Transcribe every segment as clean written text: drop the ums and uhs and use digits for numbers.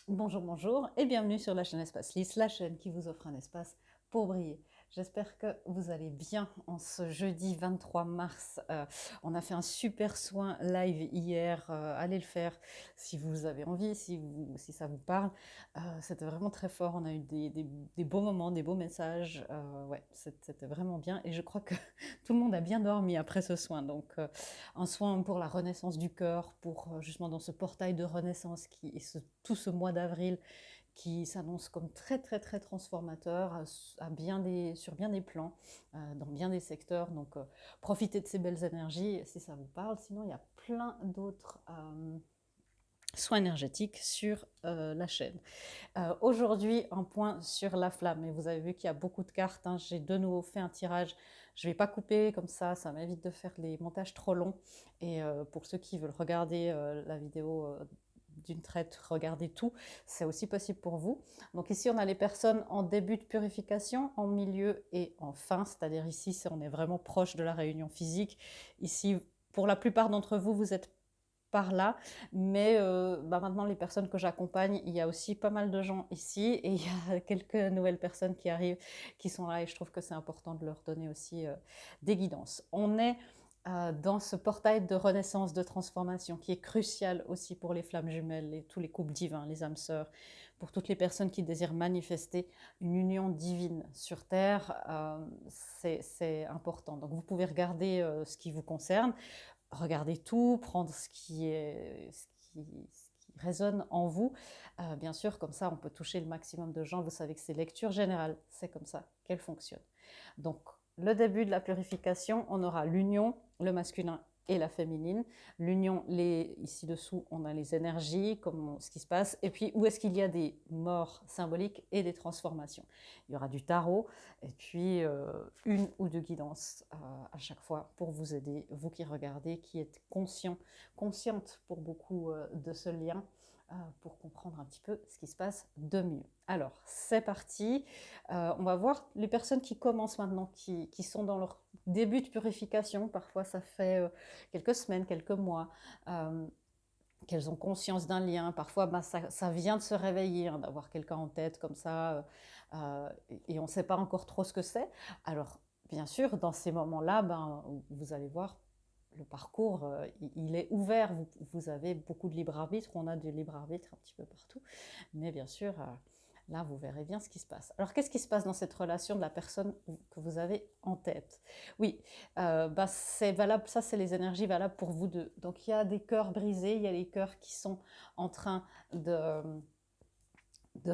Bonjour, bonjour et bienvenue sur la chaîne Espace Lys, la chaîne qui vous offre un espace pour briller. J'espère que vous allez bien en ce jeudi 23 mars. On a fait un super soin live hier. Allez le faire si vous avez envie, si ça vous parle. C'était vraiment très fort. On a eu des beaux moments, des beaux messages. Ouais, c'était vraiment bien. Et je crois que tout le monde a bien dormi après ce soin. Donc, un soin pour la renaissance du cœur, pour justement dans ce portail de renaissance tout ce mois d'avril qui s'annonce comme très très très transformateur sur bien des plans, dans bien des secteurs. Donc profitez de ces belles énergies si ça vous parle. Sinon, il y a plein d'autres soins énergétiques sur la chaîne. Aujourd'hui, un point sur la flamme. Et vous avez vu qu'il y a beaucoup de cartes, hein. J'ai de nouveau fait un tirage. Je ne vais pas couper comme ça m'évite de faire les montages trop longs. Et pour ceux qui veulent regarder la vidéo d'une traite, regarder tout, c'est aussi possible pour vous. Donc ici, on a les personnes en début de purification, en milieu et en fin, c'est-à-dire ici, on est vraiment proche de la réunion physique. Ici, pour la plupart d'entre vous, vous êtes par là, mais maintenant les personnes que j'accompagne, il y a aussi pas mal de gens ici et il y a quelques nouvelles personnes qui arrivent, qui sont là et je trouve que c'est important de leur donner aussi des guidances. On est dans ce portail de renaissance, de transformation qui est crucial aussi pour les flammes jumelles et tous les couples divins, les âmes sœurs, pour toutes les personnes qui désirent manifester une union divine sur Terre, c'est important. Donc vous pouvez regarder ce qui vous concerne, regarder tout, prendre ce qui résonne en vous. Bien sûr, comme ça, on peut toucher le maximum de gens. Vous savez que c'est lecture générale, c'est comme ça qu'elle fonctionne. Donc, le début de la purification, on aura l'union, le masculin et la féminine. L'union, ici dessous, on a les énergies, ce qui se passe, et puis où est-ce qu'il y a des morts symboliques et des transformations. Il y aura du tarot, et puis une ou deux guidances à chaque fois pour vous aider, vous qui regardez, qui êtes consciente pour beaucoup de ce lien, pour comprendre un petit peu ce qui se passe de mieux. Alors, c'est parti. On va voir les personnes qui commencent maintenant, qui sont dans leur début de purification. Parfois, ça fait quelques semaines, quelques mois. Qu'elles ont conscience d'un lien. Parfois, ça vient de se réveiller, hein, d'avoir quelqu'un en tête comme ça, et on ne sait pas encore trop ce que c'est. Alors, bien sûr, dans ces moments-là, vous allez voir, le parcours, il est ouvert. Vous avez beaucoup de libre arbitre. On a du libre arbitre un petit peu partout. Mais bien sûr, là, vous verrez bien ce qui se passe. Alors, qu'est-ce qui se passe dans cette relation de la personne que vous avez en tête? Oui, c'est valable, ça, c'est les énergies valables pour vous deux. Donc, il y a des cœurs brisés, il y a les cœurs qui sont en train de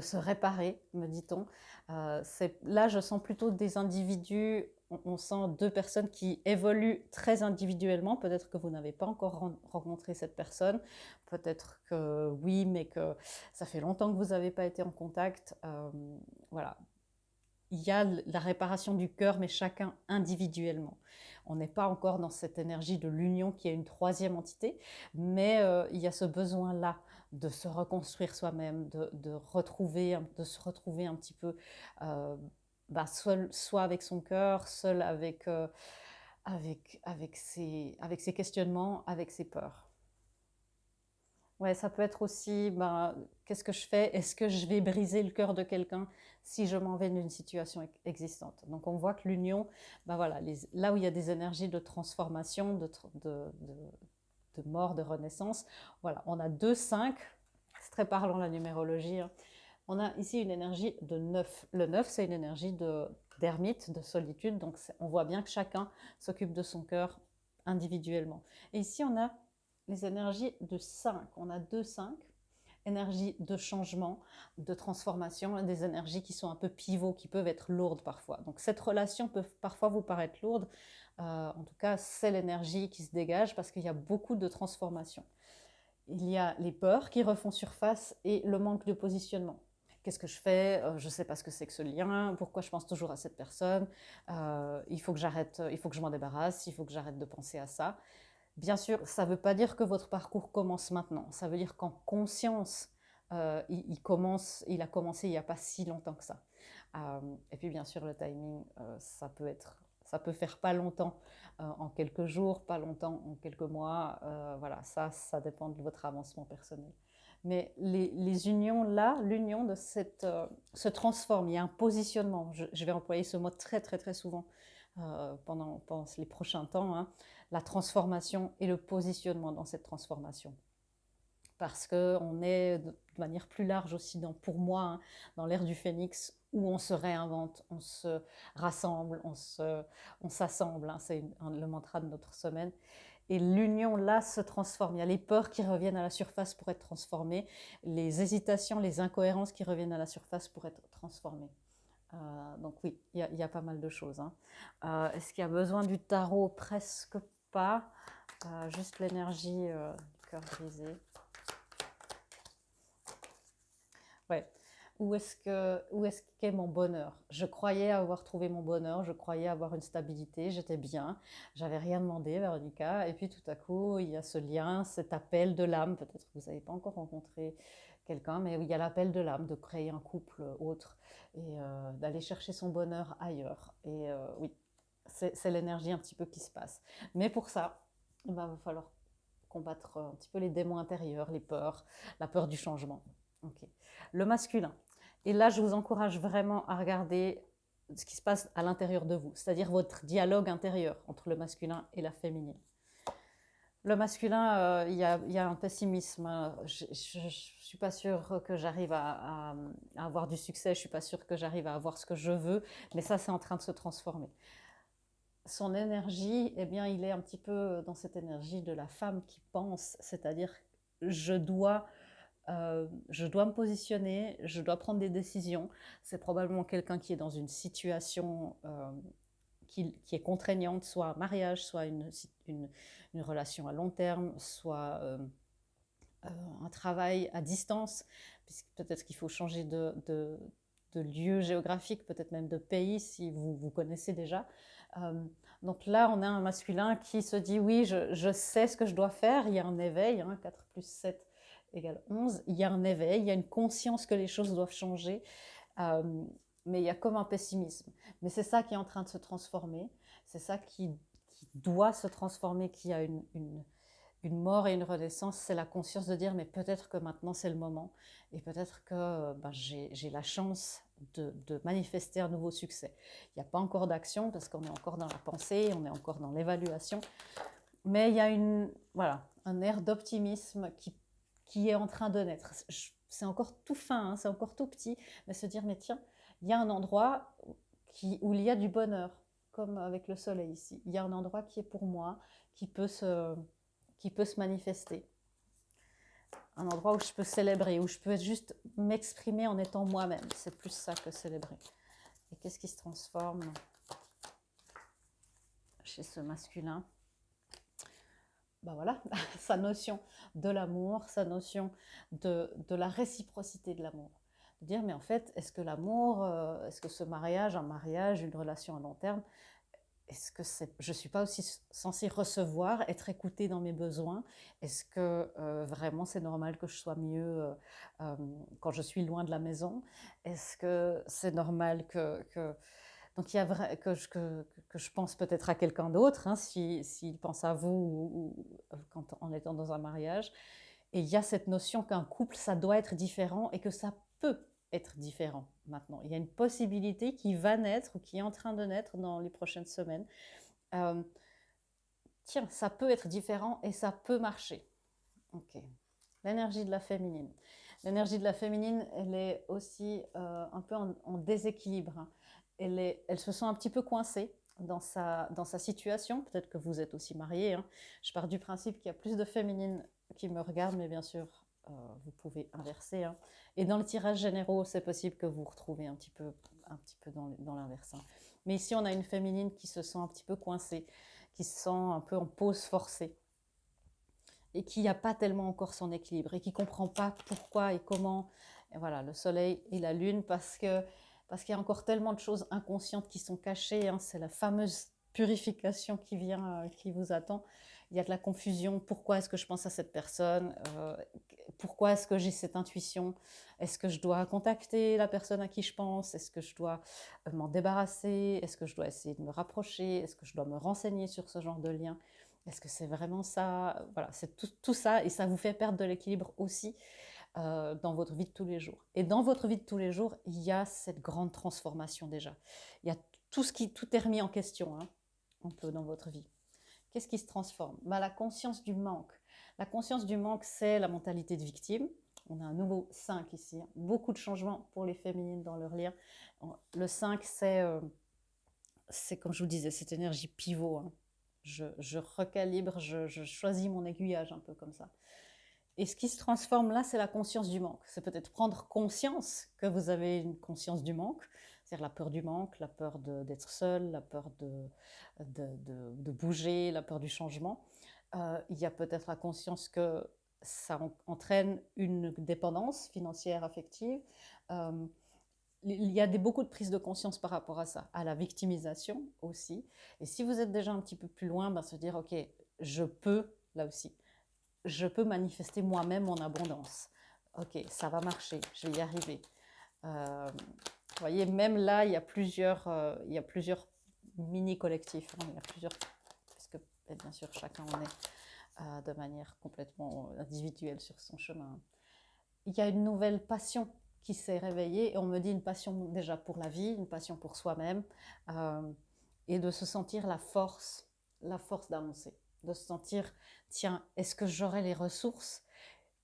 se réparer, me dit-on. Là, je sens plutôt des individus, on sent deux personnes qui évoluent très individuellement. Peut-être que vous n'avez pas encore rencontré cette personne, peut-être que oui, mais que ça fait longtemps que vous n'avez pas été en contact. Voilà, il y a la réparation du cœur, mais chacun individuellement. On n'est pas encore dans cette énergie de l'union qui est une troisième entité, mais il y a ce besoin-là de se reconstruire soi-même, de se retrouver un petit peu, soit avec son cœur, seul avec ses questionnements, avec ses peurs. Ouais, ça peut être aussi, qu'est-ce que je fais? Est-ce que je vais briser le cœur de quelqu'un si je m'en vais d'une situation existante? Donc on voit que l'union, voilà, là où il y a des énergies de transformation, de mort, de renaissance, voilà, on a 2, 5, c'est très parlant la numérologie, hein. On a ici une énergie de 9. Le 9, c'est une énergie d'ermite, de solitude, donc on voit bien que chacun s'occupe de son cœur individuellement. Et ici, on a les énergies de 5. On a 2, 5, énergie de changement, de transformation, des énergies qui sont un peu pivots, qui peuvent être lourdes parfois. Donc cette relation peut parfois vous paraître lourde. En tout cas, c'est l'énergie qui se dégage parce qu'il y a beaucoup de transformation. Il y a les peurs qui refont surface et le manque de positionnement. Qu'est-ce que je fais? Je ne sais pas ce que c'est que ce lien. Pourquoi je pense toujours à cette personne? Il faut que j'arrête, il faut que je m'en débarrasse, il faut que j'arrête de penser à ça. Bien sûr, ça ne veut pas dire que votre parcours commence maintenant. Ça veut dire qu'en conscience, il a commencé il n'y a pas si longtemps que ça. Et puis bien sûr, le timing, ça peut faire pas longtemps en quelques jours, pas longtemps en quelques mois. Voilà, ça dépend de votre avancement personnel. Mais les unions là, l'union de cette se transforme. Il y a un positionnement. Je vais employer ce mot très très très souvent pendant les prochains temps, hein. La transformation et le positionnement dans cette transformation. Parce qu'on est de manière plus large aussi pour moi, hein, dans l'ère du phénix, où on se réinvente, on se rassemble, on s'assemble, hein, c'est le mantra de notre semaine. Et l'union là se transforme. Il y a les peurs qui reviennent à la surface pour être transformées, les hésitations, les incohérences qui reviennent à la surface pour être transformées. Donc oui, il y a pas mal de choses, hein. Est-ce qu'il y a besoin du tarot? Presque pas. Juste l'énergie du cœur brisé. Ouais. Où est-ce qu'est mon bonheur? Je croyais avoir trouvé mon bonheur, je croyais avoir une stabilité, j'étais bien, j'avais rien demandé, Véronica, et puis tout à coup, il y a ce lien, cet appel de l'âme, peut-être que vous n'avez pas encore rencontré quelqu'un, mais il y a l'appel de l'âme de créer un couple autre et d'aller chercher son bonheur ailleurs. Et oui, c'est l'énergie un petit peu qui se passe. Mais pour ça, il va falloir combattre un petit peu les démons intérieurs, les peurs, la peur du changement. Ok. Le masculin. Et là, je vous encourage vraiment à regarder ce qui se passe à l'intérieur de vous, c'est-à-dire votre dialogue intérieur entre le masculin et la féminine. Le masculin, il y a un pessimisme. Je ne suis pas sûre que j'arrive à avoir du succès, je ne suis pas sûre que j'arrive à avoir ce que je veux, mais ça, c'est en train de se transformer. Son énergie, eh bien, il est un petit peu dans cette énergie de la femme qui pense, c'est-à-dire je dois je dois me positionner, je dois prendre des décisions. C'est probablement quelqu'un qui est dans une situation qui est contraignante, soit un mariage, soit une relation à long terme, soit un travail à distance, puisque peut-être qu'il faut changer de lieu géographique, peut-être même de pays si vous connaissez déjà. Euh, donc là, on a un masculin qui se dit oui, je sais ce que je dois faire, il y a un éveil, hein, 4 plus 7 égale 11, il y a un éveil, il y a une conscience que les choses doivent changer, euh, mais il y a comme un pessimisme. Mais c'est ça qui est en train de se transformer, c'est ça qui doit se transformer, qui a une mort et une renaissance, c'est la conscience de dire mais peut-être que maintenant c'est le moment et peut-être que ben, j'ai la chance de manifester un nouveau succès. Il n'y a pas encore d'action parce qu'on est encore dans la pensée, on est encore dans l'évaluation, mais il y a voilà, un air d'optimisme qui est en train de naître. C'est encore tout fin, hein, c'est encore tout petit, mais se dire mais tiens, il y a un endroit où il y a du bonheur, comme avec le soleil ici. Il y a un endroit qui est pour moi, qui peut se manifester. Un endroit où je peux célébrer, où je peux juste m'exprimer en étant moi-même. C'est plus ça que célébrer. Et qu'est-ce qui se transforme chez ce masculin? Ben voilà, sa notion de l'amour, sa notion de la réciprocité de l'amour. De dire, mais en fait, est-ce que l'amour, est-ce que ce mariage, un mariage, une relation à long terme, est-ce que je ne suis pas aussi censée recevoir, être écoutée dans mes besoins? Est-ce que vraiment c'est normal que je sois mieux quand je suis loin de la maison? Est-ce que c'est normal donc il y a que je pense peut-être à quelqu'un d'autre, hein, s'il pense à vous en étant dans un mariage. Et il y a cette notion qu'un couple, ça doit être différent et que ça peut être différent maintenant. Il y a une possibilité qui va naître ou qui est en train de naître dans les prochaines semaines. Euh, Tiens, ça peut être différent et ça peut marcher. Ok. L'énergie de la féminine. L'énergie de la féminine, elle est aussi un peu en déséquilibre, hein. Elle se sent un petit peu coincée dans sa situation. Peut-être que vous êtes aussi mariée, hein. Je pars du principe qu'il y a plus de féminines qui me regardent, mais bien sûr, vous pouvez inverser, hein. Et dans le tirage généraux, c'est possible que vous retrouvez un petit peu dans l'inverse, hein. Mais ici, on a une féminine qui se sent un petit peu coincée, qui se sent un peu en pause forcée et qui n'a pas tellement encore son équilibre et qui ne comprend pas pourquoi et comment. Et voilà, le soleil et la lune, parce qu'il y a encore tellement de choses inconscientes qui sont cachées, hein. C'est la fameuse purification qui vient, qui vous attend. Il y a de la confusion. Pourquoi est-ce que je pense à cette personne? Pourquoi est-ce que j'ai cette intuition? Est-ce que je dois contacter la personne à qui je pense? Est-ce que je dois m'en débarrasser? Est-ce que je dois essayer de me rapprocher? Est-ce que je dois me renseigner sur ce genre de lien? Est-ce que c'est vraiment ça? Voilà, c'est tout ça et ça vous fait perdre de l'équilibre aussi. dans votre vie de tous les jours. Et dans votre vie de tous les jours, il y a cette grande transformation déjà. Il y a tout est remis en question, hein, un peu dans votre vie. Qu'est-ce qui se transforme? La conscience du manque. La conscience du manque, c'est la mentalité de victime. On a un nouveau 5 ici. Hein. Beaucoup de changements pour les féminines dans leur lien. Le 5, c'est comme je vous disais, cette énergie pivot. Hein. Je recalibre, je choisis mon aiguillage un peu comme ça. Et ce qui se transforme là, c'est la conscience du manque. C'est peut-être prendre conscience que vous avez une conscience du manque, c'est-à-dire la peur du manque, la peur d'être seul, la peur de bouger, la peur du changement. Il y a peut-être la conscience que ça entraîne une dépendance financière, affective. Il y a beaucoup de prises de conscience par rapport à ça, à la victimisation aussi. Et si vous êtes déjà un petit peu plus loin, se dire, ok, je peux, là aussi, je peux manifester moi-même mon abondance. Ok, ça va marcher, je vais y arriver. Vous voyez, même là, il y a plusieurs mini-collectifs. Hein, il y a plusieurs, parce que bien sûr, chacun en est de manière complètement individuelle sur son chemin. Il y a une nouvelle passion qui s'est réveillée, et on me dit une passion déjà pour la vie, une passion pour soi-même, et de se sentir la force d'avancer, de se sentir, tiens, est-ce que j'aurai les ressources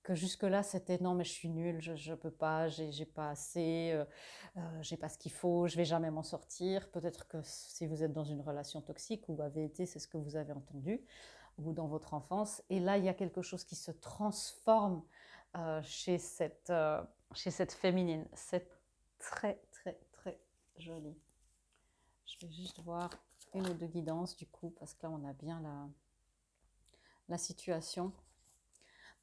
que jusque-là c'était non mais je suis nulle, je peux pas, j'ai pas assez, j'ai pas ce qu'il faut, je vais jamais m'en sortir. Peut-être que si vous êtes dans une relation toxique ou avez été, c'est ce que vous avez entendu, ou dans votre enfance, et là il y a quelque chose qui se transforme chez cette féminine. C'est très très très joli. Je vais juste voir une ou deux guidances du coup, parce que là on a bien la situation.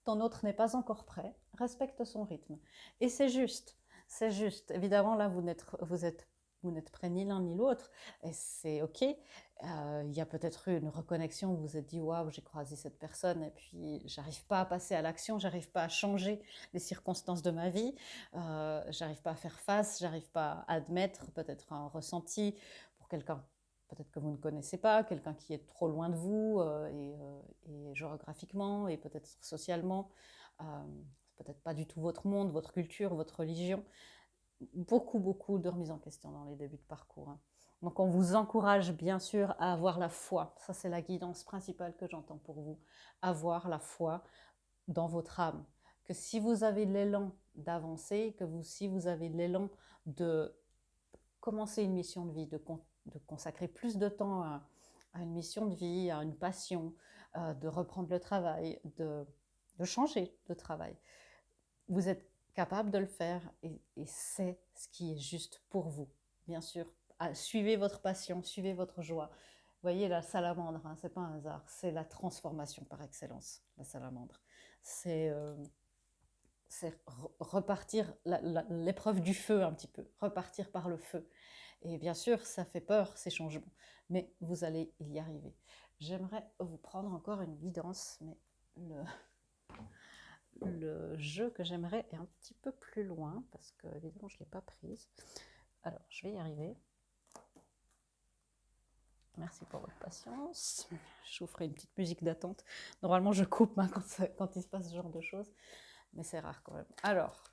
Ton autre n'est pas encore prêt, respecte son rythme. Et c'est juste, c'est juste. Évidemment, là, vous n'êtes prêt ni l'un ni l'autre, et c'est ok. Il y a peut-être eu une reconnexion où vous vous êtes dit, waouh, j'ai croisé cette personne, et puis j'arrive pas à passer à l'action, j'arrive pas à changer les circonstances de ma vie, j'arrive pas à faire face, j'arrive pas à admettre peut-être un ressenti pour quelqu'un peut-être que vous ne connaissez pas, quelqu'un qui est trop loin de vous, et géographiquement, et peut-être socialement, peut-être pas du tout votre monde, votre culture, votre religion. Beaucoup de remises en question dans les débuts de parcours. Hein. Donc on vous encourage bien sûr à avoir la foi. Ça c'est la guidance principale que j'entends pour vous. Avoir la foi dans votre âme. Que si vous avez l'élan d'avancer, si vous avez l'élan de commencer une mission de vie, de consacrer plus de temps à une mission de vie, à une passion, de reprendre le travail, de changer de travail. Vous êtes capable de le faire, et c'est ce qui est juste pour vous. Bien sûr, suivez votre passion, suivez votre joie. Vous voyez la salamandre, hein, c'est pas un hasard, c'est la transformation par excellence, la salamandre. C'est repartir, l'épreuve du feu un petit peu, repartir par le feu. Et bien sûr, ça fait peur, ces changements, mais vous allez y arriver. J'aimerais vous prendre encore une guidance, mais le jeu que j'aimerais est un petit peu plus loin, parce que évidemment, je ne l'ai pas prise. Alors, je vais y arriver. Merci pour votre patience. Je vous ferai une petite musique d'attente. Normalement, je coupe hein, quand il se passe ce genre de choses, mais c'est rare quand même. Alors,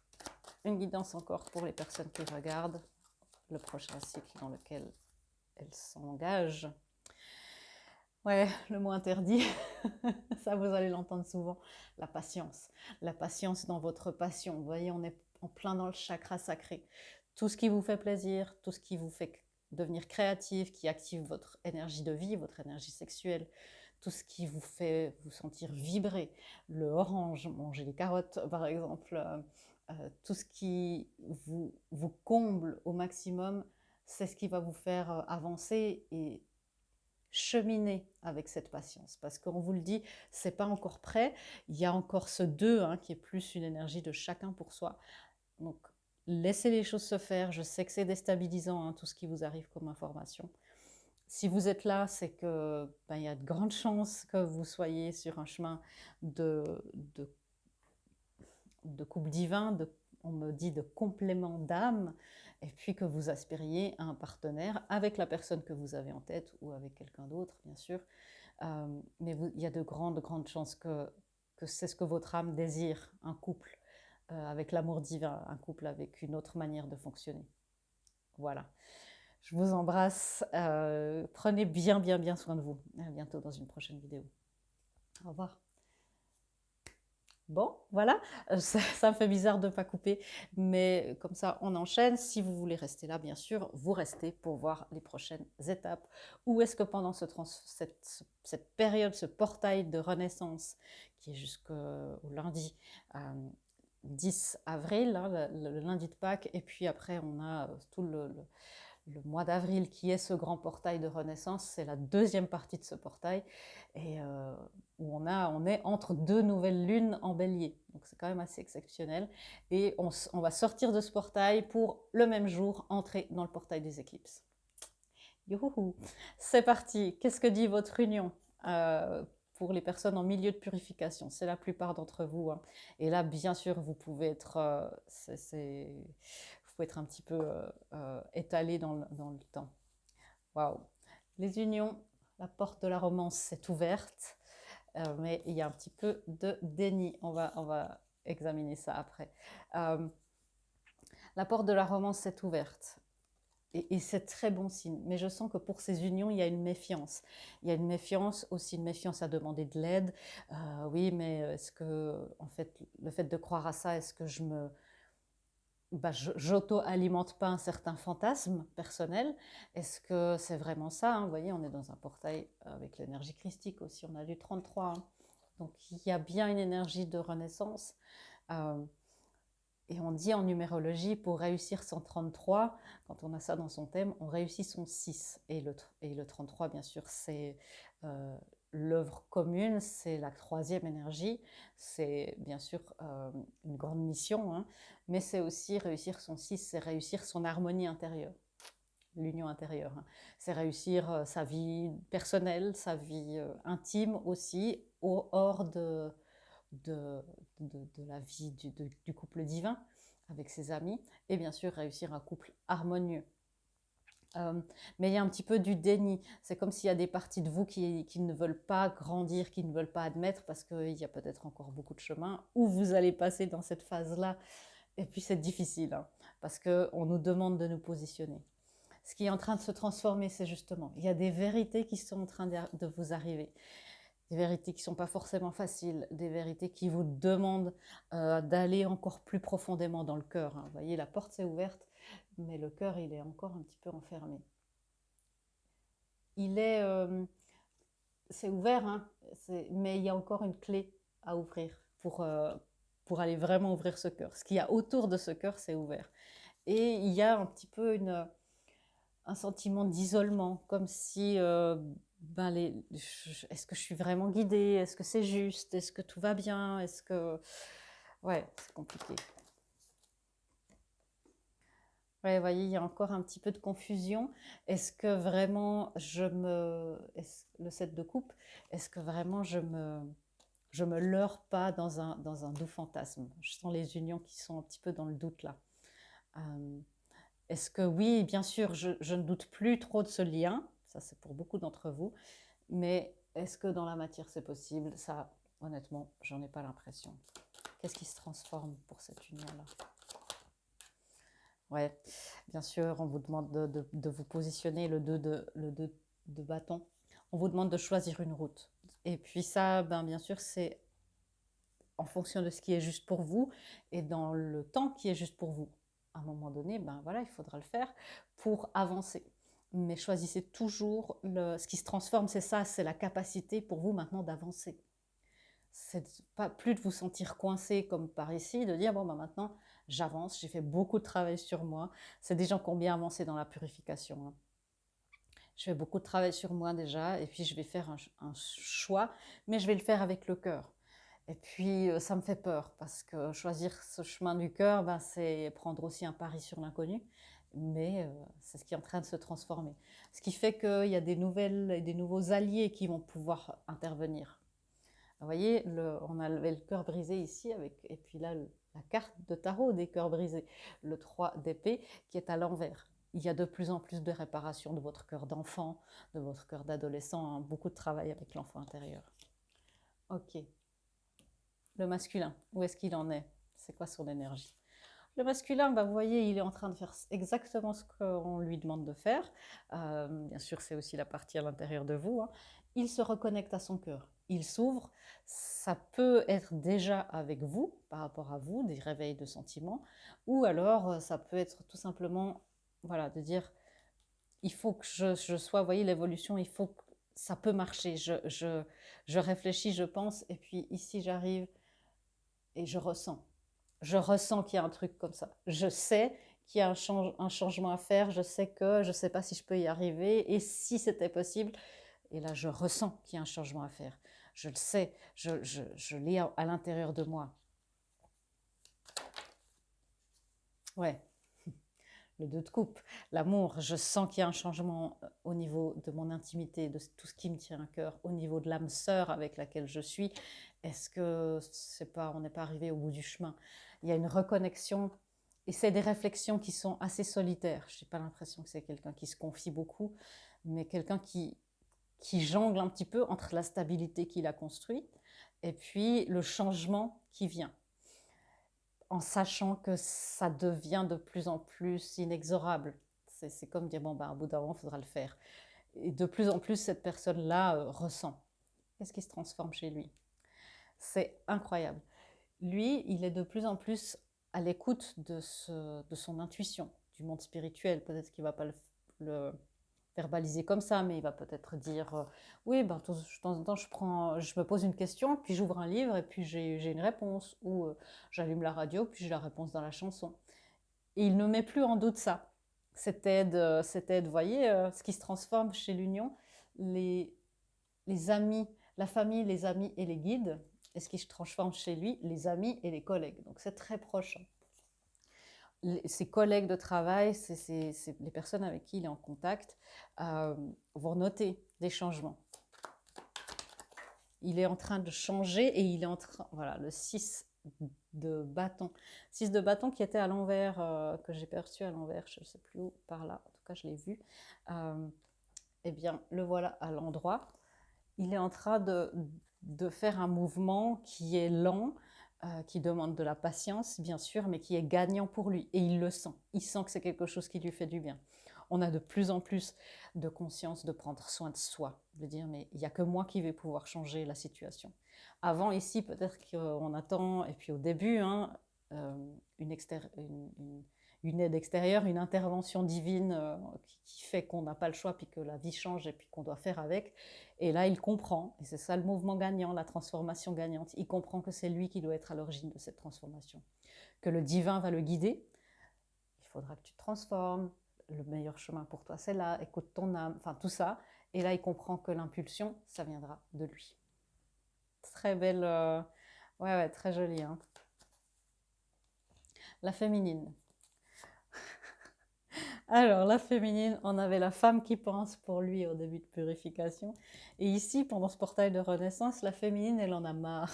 une guidance encore pour les personnes qui regardent le prochain cycle dans lequel elles s'engagent. Ouais, le mot interdit, ça vous allez l'entendre souvent, la patience. La patience dans votre passion. Vous voyez, on est en plein dans le chakra sacré. Tout ce qui vous fait plaisir, tout ce qui vous fait devenir créatif, qui active votre énergie de vie, votre énergie sexuelle, tout ce qui vous fait vous sentir vibrer, le orange, manger les carottes par exemple, tout ce qui vous comble au maximum, c'est ce qui va vous faire avancer et cheminer avec cette patience, parce qu'on vous le dit, c'est pas encore prêt, il y a encore ce 2 hein, qui est plus une énergie de chacun pour soi, donc laissez les choses se faire. Je sais que c'est déstabilisant hein, tout ce qui vous arrive comme information. Si vous êtes là, c'est que il y a de grandes chances que vous soyez sur un chemin de couple divin, on me dit de complément d'âme, et puis que vous aspiriez à un partenaire avec la personne que vous avez en tête ou avec quelqu'un d'autre, bien sûr. Mais il y a de grandes chances que c'est ce que votre âme désire, un couple avec l'amour divin, un couple avec une autre manière de fonctionner. Voilà. Je vous embrasse. Prenez bien, bien, bien soin de vous. À bientôt dans une prochaine vidéo. Au revoir. Bon, voilà, ça me fait bizarre de ne pas couper, mais comme ça, on enchaîne. Si vous voulez rester là, bien sûr, vous restez pour voir les prochaines étapes. Où est-ce que pendant cette période, ce portail de renaissance, qui est jusqu'au lundi 10 avril, hein, le lundi de Pâques, et puis après, on a tout le mois d'avril qui est ce grand portail de renaissance, c'est la deuxième partie de ce portail, et où on est entre deux nouvelles lunes en bélier. Donc c'est quand même assez exceptionnel. Et on va sortir de ce portail pour le même jour entrer dans le portail des éclipses. Youhou! C'est parti. Qu'est-ce que dit votre union pour les personnes en milieu de purification? C'est la plupart d'entre vous, hein. Et là, bien sûr, vous pouvez être, vous pouvez être un petit peu étalé dans le temps. Waouh! Les unions, la porte de la romance s'est ouverte, mais il y a un petit peu de déni. On va examiner ça après. La porte de la romance s'est ouverte. Et c'est très bon signe. Mais je sens que pour ces unions, il y a une méfiance. Il y a une méfiance, aussi une méfiance à demander de l'aide. Oui, mais est-ce que, en fait, le fait de croire à ça, est-ce que j'auto-alimente pas un certain fantasme personnel? Est-ce que c'est vraiment ça, hein? Vous voyez, on est dans un portail avec l'énergie christique aussi. On a du 33. Hein. Donc, il y a bien une énergie de renaissance. Et on dit en numérologie, pour réussir son 33, quand on a ça dans son thème, on réussit son 6. Et le 33, bien sûr, c'est l'œuvre commune, c'est la troisième énergie. C'est bien sûr une grande mission, hein, mais c'est aussi réussir son 6, c'est réussir son harmonie intérieure, l'union intérieure. Hein. C'est réussir sa vie personnelle, sa vie intime aussi, hors de la vie du couple divin avec ses amis, et bien sûr réussir un couple harmonieux. Mais il y a un petit peu du déni. C'est comme s'il y a des parties de vous qui ne veulent pas grandir, qui ne veulent pas admettre, parce qu'il y a peut-être encore beaucoup de chemin où vous allez passer dans cette phase-là. Et puis c'est difficile, hein, parce qu'on nous demande de nous positionner. Ce qui est en train de se transformer, c'est justement, il y a des vérités qui sont en train de vous arriver. Des vérités qui ne sont pas forcément faciles, des vérités qui vous demandent d'aller encore plus profondément dans le cœur. Hein. Vous voyez, la porte s'est ouverte, mais le cœur, il est encore un petit peu enfermé. C'est ouvert, hein, mais il y a encore une clé à ouvrir pour aller vraiment ouvrir ce cœur. Ce qu'il y a autour de ce cœur, c'est ouvert. Et il y a un petit peu un sentiment d'isolement, comme si est-ce que je suis vraiment guidée? Est-ce que c'est juste? Est-ce que tout va bien? Est-ce que... Ouais, c'est compliqué. Ouais, vous voyez, il y a encore un petit peu de confusion. Est-ce que vraiment le 7 de coupe, est-ce que vraiment je me leurre pas dans un doux fantasme? Je sens les unions qui sont un petit peu dans le doute là. Est-ce que oui, bien sûr, je ne doute plus trop de ce lien, ça c'est pour beaucoup d'entre vous, mais est-ce que dans la matière c'est possible? Ça, honnêtement, j'en ai pas l'impression. Qu'est-ce qui se transforme pour cette union-là? Ouais, bien sûr, on vous demande de vous positionner, le 2 de bâton. On vous demande de choisir une route. Et puis ça, bien sûr, c'est en fonction de ce qui est juste pour vous et dans le temps qui est juste pour vous. À un moment donné, voilà, il faudra le faire pour avancer. Mais choisissez toujours ce qui se transforme, c'est ça, c'est la capacité pour vous maintenant d'avancer. C'est pas plus de vous sentir coincé comme par ici, de dire bon maintenant j'avance, j'ai fait beaucoup de travail sur moi. C'est des gens qui ont bien avancé dans la purification. Hein. Je fais beaucoup de travail sur moi déjà, et puis je vais faire un choix, mais je vais le faire avec le cœur. Et puis ça me fait peur, parce que choisir ce chemin du cœur, c'est prendre aussi un pari sur l'inconnu, mais c'est ce qui est en train de se transformer. Ce qui fait qu'il y a des nouveaux alliés qui vont pouvoir intervenir. Vous voyez, on avait le cœur brisé ici, et puis là, la carte de tarot des cœurs brisés, le 3 d'épée qui est à l'envers. Il y a de plus en plus de réparation de votre cœur d'enfant, de votre cœur d'adolescent, hein, beaucoup de travail avec l'enfant intérieur. Ok. Le masculin, où est-ce qu'il en est? C'est quoi son énergie? Le masculin, bah, vous voyez, il est en train de faire exactement ce qu'on lui demande de faire. Bien sûr, c'est aussi la partie à l'intérieur de vous, hein. Il se reconnecte à son cœur. Il s'ouvre. Ça peut être déjà avec vous, par rapport à vous, des réveils de sentiments, ou alors ça peut être tout simplement, voilà, de dire, il faut que je sois, vous voyez, l'évolution, il faut que ça peut marcher. Je réfléchis, je pense, et puis ici j'arrive et je ressens. Je ressens qu'il y a un truc comme ça. Je sais qu'il y a un changement à faire. Je ne sais pas si je peux y arriver. Et si c'était possible, et là, je ressens qu'il y a un changement à faire. Je le sais, je l'ai à l'intérieur de moi. Ouais, le 2 de coupe, l'amour, je sens qu'il y a un changement au niveau de mon intimité, de tout ce qui me tient à cœur, au niveau de l'âme sœur avec laquelle je suis. Est-ce que c'est pas, on n'est pas arrivé au bout du chemin? Il y a une reconnexion et c'est des réflexions qui sont assez solitaires. Je n'ai pas l'impression que c'est quelqu'un qui se confie beaucoup, mais quelqu'un qui jongle un petit peu entre la stabilité qu'il a construite et puis le changement qui vient, en sachant que ça devient de plus en plus inexorable. C'est comme dire, bon, bah, au bout d'un moment, il faudra le faire. Et de plus en plus, cette personne-là ressent. Qu'est-ce qui se transforme chez lui? C'est incroyable. Lui, il est de plus en plus à l'écoute de son intuition, du monde spirituel. Peut-être qu'il ne va pas le verbaliser comme ça, mais il va peut-être dire oui, ben, de temps en temps, je me pose une question, puis j'ouvre un livre et puis j'ai une réponse, ou j'allume la radio, puis j'ai la réponse dans la chanson. Et il ne met plus en doute ça. Vous voyez, ce qui se transforme chez l'Union, les, les amis, la famille, les amis et les guides, et ce qui se transforme chez lui, les amis et les collègues. Donc c'est très proche. Ses collègues de travail, c'est les personnes avec qui il est en contact, vont noter des changements. Il est en train de changer et il est en train, voilà, le 6 de bâton. 6 de bâton qui était à l'envers, que j'ai perçu à l'envers, je ne sais plus où, par là, en tout cas je l'ai vu. Eh bien, le voilà à l'endroit. Il est en train de faire un mouvement qui est lent, qui demande de la patience, bien sûr, mais qui est gagnant pour lui. Et il le sent. Il sent que c'est quelque chose qui lui fait du bien. On a de plus en plus de conscience de prendre soin de soi, de dire, mais il n'y a que moi qui vais pouvoir changer la situation. Avant, ici, peut-être qu'on attend, et puis au début, hein, une, une aide extérieure, une intervention divine qui fait qu'on n'a pas le choix, puis que la vie change, et puis qu'on doit faire avec. Et là, il comprend, et c'est ça le mouvement gagnant, la transformation gagnante, il comprend que c'est lui qui doit être à l'origine de cette transformation, que le divin va le guider. Il faudra que tu te transformes, le meilleur chemin pour toi c'est là, écoute ton âme, enfin tout ça. Et là, il comprend que l'impulsion, ça viendra de lui. Très belle, ouais, très jolie, hein. La féminine. Alors, la féminine, on avait la femme qui pense pour lui au début de purification. Et ici, pendant ce portail de renaissance, la féminine, elle en a marre.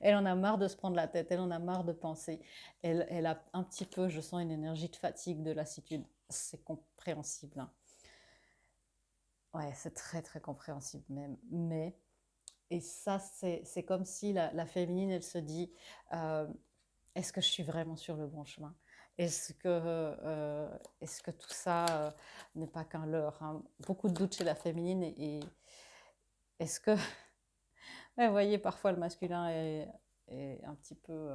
Elle en a marre de se prendre la tête, elle en a marre de penser. Elle a un petit peu, je sens, une énergie de fatigue, de lassitude. C'est compréhensible, hein. Ouais, c'est très, très compréhensible même. Mais, et ça, c'est comme si la féminine, elle se dit, est-ce que je suis vraiment sur le bon chemin? Est-ce que tout ça n'est pas qu'un leurre, hein? Beaucoup de doutes chez la féminine et est-ce que... Ouais, vous voyez, parfois le masculin est un petit peu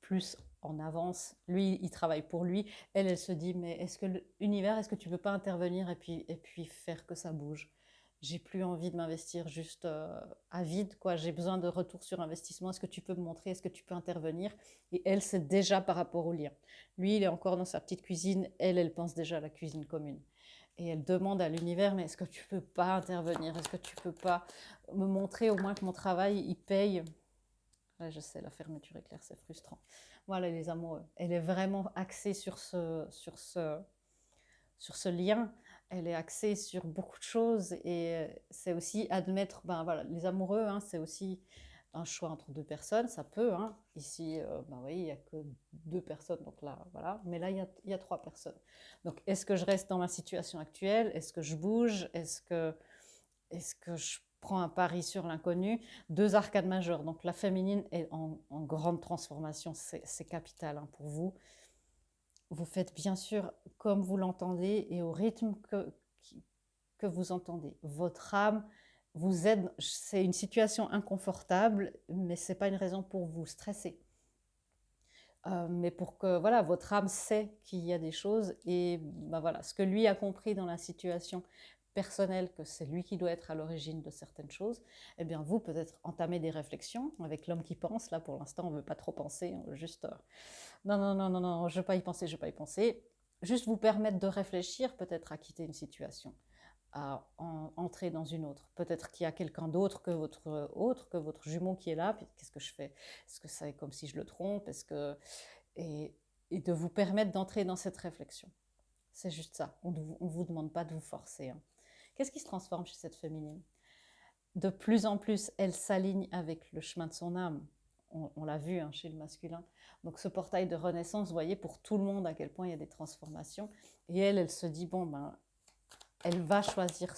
plus en avance. Lui, il travaille pour lui. Elle se dit, mais est-ce que l'univers, est-ce que tu ne peux pas intervenir et puis faire que ça bouge? J'ai plus envie de m'investir juste à vide, quoi. J'ai besoin de retour sur investissement. Est-ce que tu peux me montrer? Est-ce que tu peux intervenir? Et elle, c'est déjà par rapport au lien. Lui, il est encore dans sa petite cuisine. Elle pense déjà à la cuisine commune. Et elle demande à l'univers, mais est-ce que tu peux pas intervenir? Est-ce que tu peux pas me montrer au moins que mon travail, il paye? Ouais, je sais, la fermeture éclair, c'est frustrant. Voilà, les amoureux. Elle est vraiment axée sur ce lien. Elle est axée sur beaucoup de choses et c'est aussi admettre, ben voilà, les amoureux, hein, c'est aussi un choix entre deux personnes, ça peut, hein. Ici, ben oui, il n'y a que deux personnes, donc là, voilà. Mais là, il y a trois personnes. Donc, est-ce que je reste dans ma situation actuelle? Est-ce que je bouge? Est-ce que je prend un pari sur l'inconnu. 2 arcades majeures, donc la féminine est en grande transformation, c'est capital hein, pour vous. Vous faites bien sûr comme vous l'entendez et au rythme que vous entendez. Votre âme vous aide, c'est une situation inconfortable, mais ce n'est pas une raison pour vous stresser. Mais pour que voilà, votre âme sait qu'il y a des choses et ben voilà, ce que lui a compris dans la situation personnelle, que c'est lui qui doit être à l'origine de certaines choses, eh bien vous peut-être entamer des réflexions avec l'homme qui pense. Là pour l'instant on ne veut pas trop penser, on veut juste non, non, non, non, non, je ne veux pas y penser, je ne veux pas y penser. Juste vous permettre de réfléchir peut-être à quitter une situation, à entrer dans une autre. Peut-être qu'il y a quelqu'un d'autre que votre jumeau qui est là. Qu'est-ce que je fais? Est-ce que c'est comme si je le trompe? Et, et de vous permettre d'entrer dans cette réflexion. C'est juste ça. On ne vous demande pas de vous forcer. Hein. Qu'est-ce qui se transforme chez cette féminine? De plus en plus, elle s'aligne avec le chemin de son âme. On l'a vu hein, chez le masculin. Donc ce portail de renaissance, vous voyez, pour tout le monde à quel point il y a des transformations. Et elle se dit, bon, ben, elle va choisir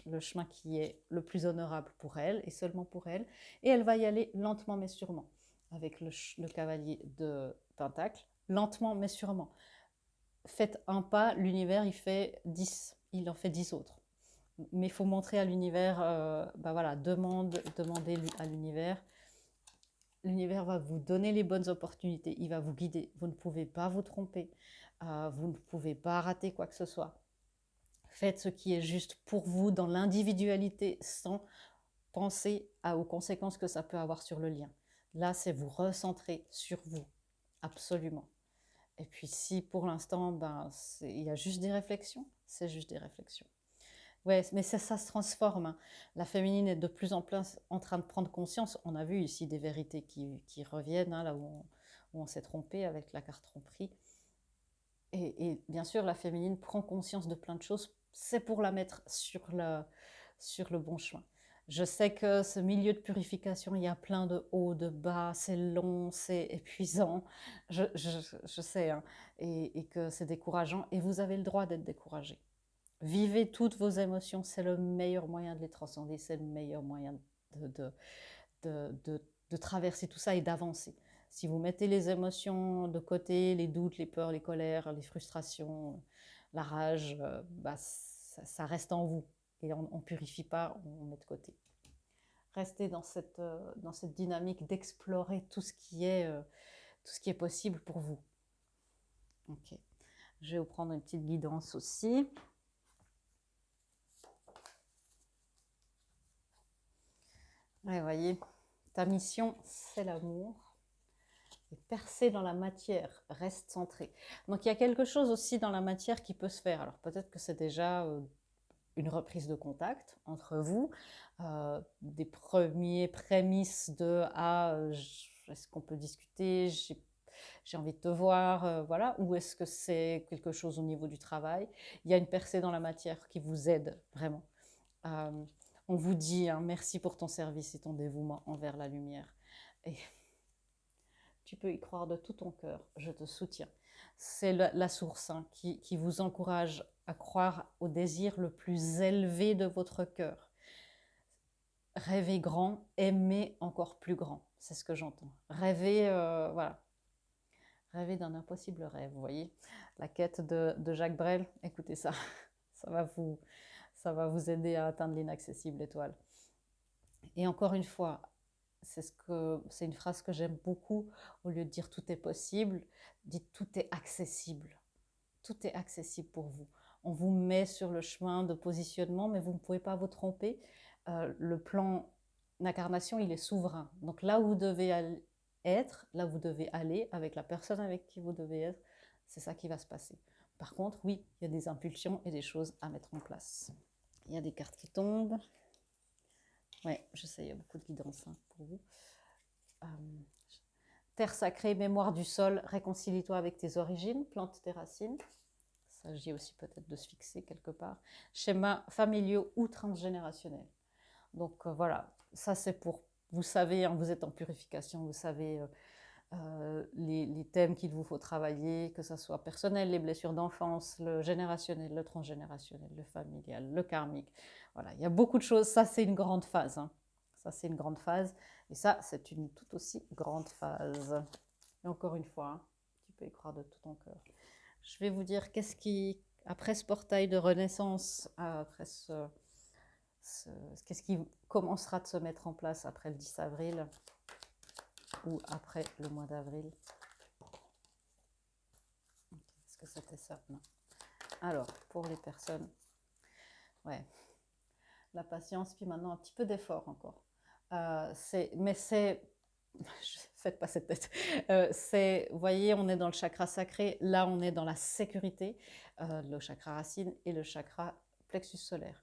le chemin qui est le plus honorable pour elle et seulement pour elle. Et elle va y aller lentement mais sûrement. Avec le cavalier de Pentacle, lentement mais sûrement. Faites un pas, l'univers il fait 10, il en fait 10 autres. Mais il faut montrer à l'univers, ben voilà, demandez à l'univers. L'univers va vous donner les bonnes opportunités, il va vous guider. Vous ne pouvez pas vous tromper, vous ne pouvez pas rater quoi que ce soit. Faites ce qui est juste pour vous dans l'individualité sans penser aux conséquences que ça peut avoir sur le lien. Là, c'est vous recentrer sur vous, absolument. Et puis si pour l'instant, ben, il y a juste des réflexions, c'est juste des réflexions. Ouais, mais ça se transforme. Hein. La féminine est de plus en plus en train de prendre conscience. On a vu ici des vérités qui reviennent, hein, là où on s'est trompé avec la carte tromperie. Et bien sûr, la féminine prend conscience de plein de choses. C'est pour la mettre sur le bon chemin. Je sais que ce milieu de purification, il y a plein de hauts, de bas, c'est long, c'est épuisant. Je sais, hein, et que c'est décourageant. Et vous avez le droit d'être découragé. Vivez toutes vos émotions, c'est le meilleur moyen de les transcender, c'est le meilleur moyen de, de traverser tout ça et d'avancer. Si vous mettez les émotions de côté, les doutes, les peurs, les colères, les frustrations, la rage, bah, ça reste en vous et on ne purifie pas, on met de côté. Restez dans cette dynamique d'explorer tout ce qui est possible pour vous. Ok. Je vais vous prendre une petite guidance aussi. Ouais, voyez, ta mission, c'est l'amour. Et percer dans la matière, reste centré. Donc il y a quelque chose aussi dans la matière qui peut se faire. Alors peut-être que c'est déjà une reprise de contact entre vous, des premiers prémices de est-ce qu'on peut discuter, j'ai envie de te voir, voilà, ou est-ce que c'est quelque chose au niveau du travail? Il y a une percée dans la matière qui vous aide vraiment. On vous dit hein, merci pour ton service et ton dévouement envers la lumière. Et tu peux y croire de tout ton cœur, je te soutiens. C'est la source hein, qui vous encourage à croire au désir le plus élevé de votre cœur. Rêvez grand, aimez encore plus grand, c'est ce que j'entends. Rêvez, voilà, rêvez d'un impossible rêve, vous voyez. La quête de Jacques Brel, écoutez ça, ça va vous aider à atteindre l'inaccessible étoile. Et encore une fois, c'est une phrase que j'aime beaucoup. Au lieu de dire tout est possible, dites tout est accessible. Tout est accessible pour vous. On vous met sur le chemin de positionnement, mais vous ne pouvez pas vous tromper. Le plan d'incarnation, il est souverain. Donc là où vous devez être, là où vous devez aller, avec la personne avec qui vous devez être, c'est ça qui va se passer. Par contre, oui, il y a des impulsions et des choses à mettre en place. Il y a des cartes qui tombent. Ouais, je sais, il y a beaucoup de guidance hein, pour vous. Terre sacrée, mémoire du sol, réconcilie-toi avec tes origines, plante tes racines. Il s'agit aussi peut-être de se fixer quelque part. Schémas familiaux ou transgénérationnels. Donc voilà, ça c'est pour, vous savez, hein, vous êtes en purification, vous savez les thèmes qu'il vous faut travailler, que ce soit personnel, les blessures d'enfance, le générationnel, le transgénérationnel, le familial, le karmique. Voilà, il y a beaucoup de choses. Ça, c'est une grande phase. Hein. Ça, c'est une grande phase. Et ça, c'est une tout aussi grande phase. Et encore une fois, hein, tu peux y croire de tout ton cœur. Je vais vous dire qu'est-ce qui, après ce portail de renaissance, après qu'est-ce qui commencera de se mettre en place après le 10 avril ou après le mois d'avril. Est-ce que c'était ça? Non. Alors, pour les personnes, ouais, la patience, puis maintenant un petit peu d'effort encore. Mais c'est, faites pas cette tête. Vous voyez, on est dans le chakra sacré, là on est dans la sécurité, le chakra racine et le chakra plexus solaire.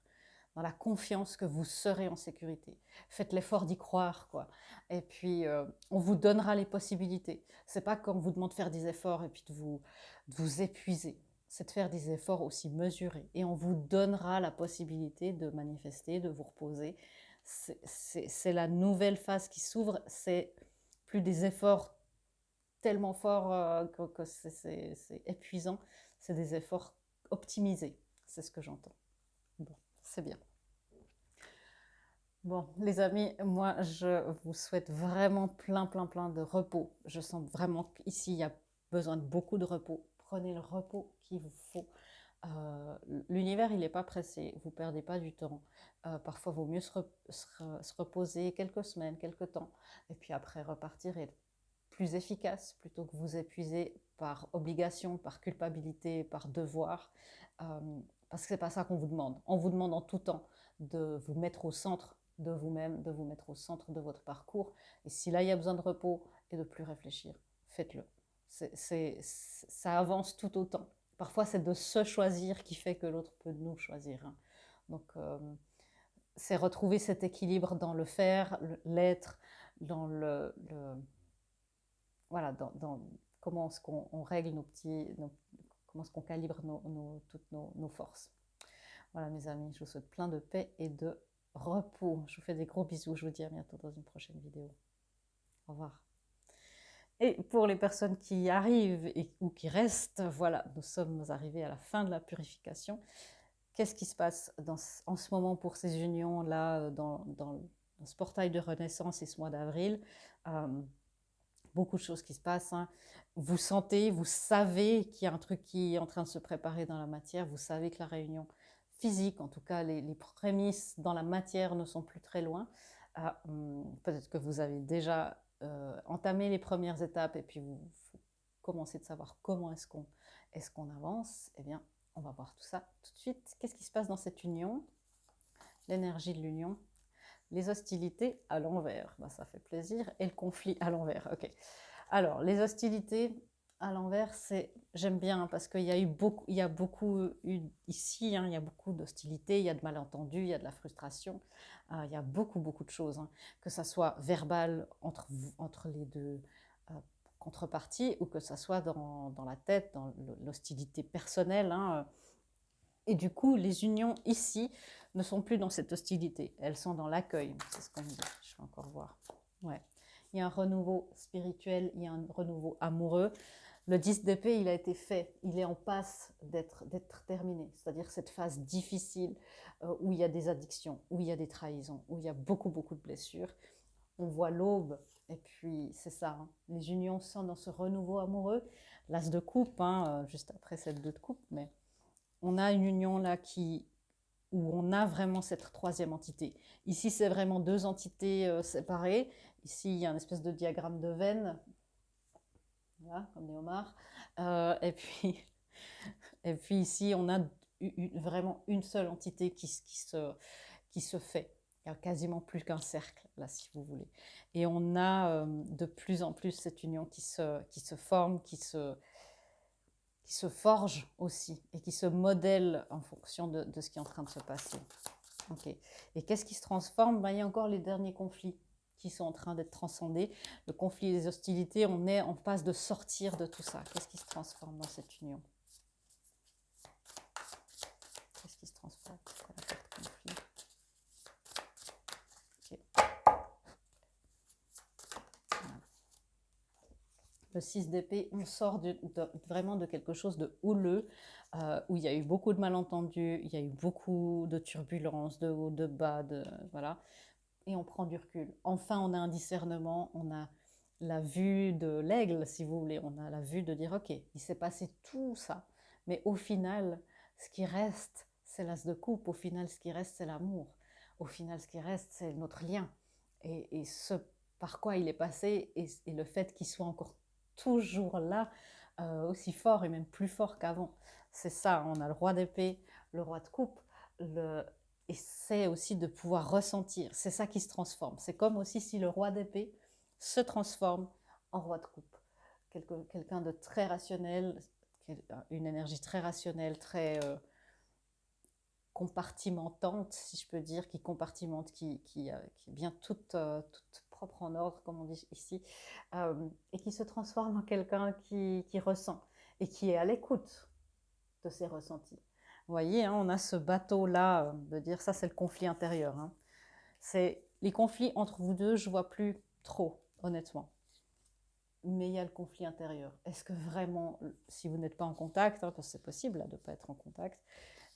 Dans la confiance que vous serez en sécurité. Faites l'effort d'y croire, quoi. Et puis, on vous donnera les possibilités. C'est pas qu'on vous demande de faire des efforts et puis de vous épuiser. C'est de faire des efforts aussi mesurés. Et on vous donnera la possibilité de manifester, de vous reposer. C'est la nouvelle phase qui s'ouvre. C'est plus des efforts tellement forts que c'est épuisant. C'est des efforts optimisés. C'est ce que j'entends. Bon, c'est bien. Bon, les amis, moi, je vous souhaite vraiment plein de repos. Je sens vraiment qu'ici, il y a besoin de beaucoup de repos. Prenez le repos qu'il vous faut. L'univers, il n'est pas pressé. Vous ne perdez pas du temps. Parfois, il vaut mieux se reposer quelques semaines, quelques temps. Et puis après, repartir et être plus efficace plutôt que vous épuiser par obligation, par culpabilité, par devoir. Parce que ce n'est pas ça qu'on vous demande. On vous demande en tout temps de vous mettre au centre de vous-même, de vous mettre au centre de votre parcours. Et si là, il y a besoin de repos et de plus réfléchir, faites-le. Ça avance tout autant. Parfois, c'est de se choisir qui fait que l'autre peut nous choisir. Hein. Donc, c'est retrouver cet équilibre dans le faire, l'être, dans voilà, dans comment est-ce qu'on règle comment est-ce qu'on calibre toutes nos forces. Voilà, mes amis, je vous souhaite plein de paix et de repos. Je vous fais des gros bisous. Je vous dis à bientôt dans une prochaine vidéo. Au revoir. Et pour les personnes qui arrivent ou qui restent, voilà, nous sommes arrivés à la fin de la purification. Qu'est-ce qui se passe en ce moment pour ces unions-là, dans ce portail de renaissance et ce mois d'avril? Beaucoup de choses qui se passent. Hein. Vous sentez, vous savez qu'il y a un truc qui est en train de se préparer dans la matière. Vous savez que la réunion physique, en tout cas les prémices dans la matière ne sont plus très loin. Peut-être que vous avez déjà entamé les premières étapes et puis vous commencez de savoir comment est-ce qu'on avance. Eh bien, on va voir tout ça tout de suite. Qu'est-ce qui se passe dans cette union? L'énergie de l'union. Les hostilités à l'envers, bah, ça fait plaisir. Et le conflit à l'envers, ok. Alors, les hostilités à l'envers, j'aime bien hein, parce qu'il y a beaucoup ici, hein, il y a beaucoup d'hostilités, il y a de malentendus, il y a de la frustration, il y a beaucoup de choses, hein, que ça soit verbal entre les deux contreparties ou que ça soit dans la tête, dans l'hostilité personnelle. Hein, et du coup, les unions ici ne sont plus dans cette hostilité, elles sont dans l'accueil. C'est ce qu'on me dit. Je vais encore voir. Ouais. Il y a un renouveau spirituel, il y a un renouveau amoureux. Le 10 d'épée, il a été fait, il est en passe d'être terminé. C'est-à-dire cette phase difficile où il y a des addictions, où il y a des trahisons, où il y a beaucoup de blessures. On voit l'aube, et puis c'est ça. Hein. Les unions sont dans ce renouveau amoureux. L'as de coupe, hein, juste après cette 2 de coupe, mais on a une union là où on a vraiment cette troisième entité. Ici, c'est vraiment 2 entités séparées. Ici, il y a une espèce de diagramme de veine, voilà, comme des homards. Et puis ici, on a vraiment une seule entité qui se fait. Il n'y a quasiment plus qu'un cercle, là, si vous voulez. Et on a de plus en plus cette union qui se forme, qui se forge aussi et qui se modèle en fonction de ce qui est en train de se passer. Okay. Et qu'est-ce qui se transforme? Il y a encore les derniers conflits qui sont en train d'être transcendés. Le conflit et les hostilités, on est en passe de sortir de tout ça. Qu'est-ce qui se transforme dans cette union? Qu'est-ce qui se transforme? C'est quoi la carte conflit? Okay. Voilà. Le 6 d'épée, on sort vraiment de quelque chose de houleux, où il y a eu beaucoup de malentendus, il y a eu beaucoup de turbulences, de haut, de bas, voilà, et on prend du recul. Enfin, on a un discernement, on a la vue de l'aigle, si vous voulez, on a la vue de dire, ok, il s'est passé tout ça, mais au final, ce qui reste, c'est l'as de coupe, au final, ce qui reste, c'est l'amour, au final, ce qui reste, c'est notre lien, et ce par quoi il est passé, et le fait qu'il soit encore toujours là, aussi fort et même plus fort qu'avant. C'est ça, on a le roi d'épée, le roi de coupe, et c'est aussi de pouvoir ressentir. C'est ça qui se transforme. C'est comme aussi si le roi d'épée se transforme en roi de coupe. Quelqu'un de très rationnel, une énergie très rationnelle, très compartimentante, si je peux dire, qui compartimente, qui est bien toute propre en ordre, comme on dit ici, et qui se transforme en quelqu'un qui ressent et qui est à l'écoute de ses ressentis. Vous voyez, hein, on a ce bateau-là, de dire ça, c'est le conflit intérieur. Hein. C'est les conflits entre vous deux, je vois plus trop, honnêtement. Mais il y a le conflit intérieur. Est-ce que vraiment, si vous n'êtes pas en contact, hein, parce que c'est possible là, de ne pas être en contact,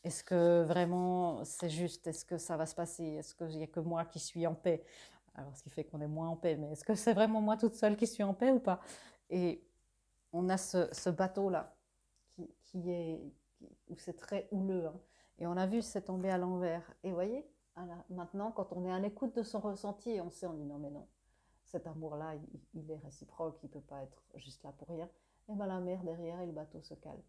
est-ce que vraiment c'est juste? Est-ce que ça va se passer? Est-ce qu'il n'y a que moi qui suis en paix? Alors, ce qui fait qu'on est moins en paix, mais est-ce que c'est vraiment moi toute seule qui suis en paix ou pas? Et on a ce bateau-là où c'est très houleux. Hein. Et on a vu c'est tombé à l'envers. Et vous voyez, maintenant, quand on est à l'écoute de son ressenti, et on sait, on dit non, mais non, cet amour-là, il est réciproque, il ne peut pas être juste là pour rien. Et bien la mer derrière et le bateau se calme.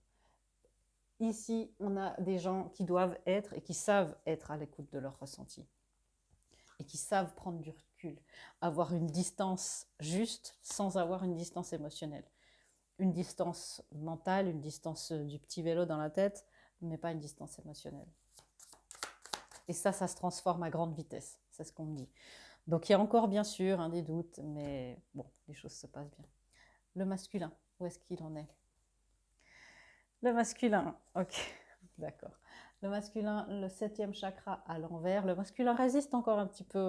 Ici, on a des gens qui doivent être et qui savent être à l'écoute de leur ressenti et qui savent prendre du recul, avoir une distance juste sans avoir une distance émotionnelle. Une distance mentale, une distance du petit vélo dans la tête, mais pas une distance émotionnelle. Et ça se transforme à grande vitesse, c'est ce qu'on me dit. Donc il y a encore bien sûr des doutes, mais bon, les choses se passent bien. Le masculin, où est-ce qu'il en est? Le masculin, ok, d'accord. Le masculin, le 7e chakra à l'envers. Le masculin résiste encore un petit peu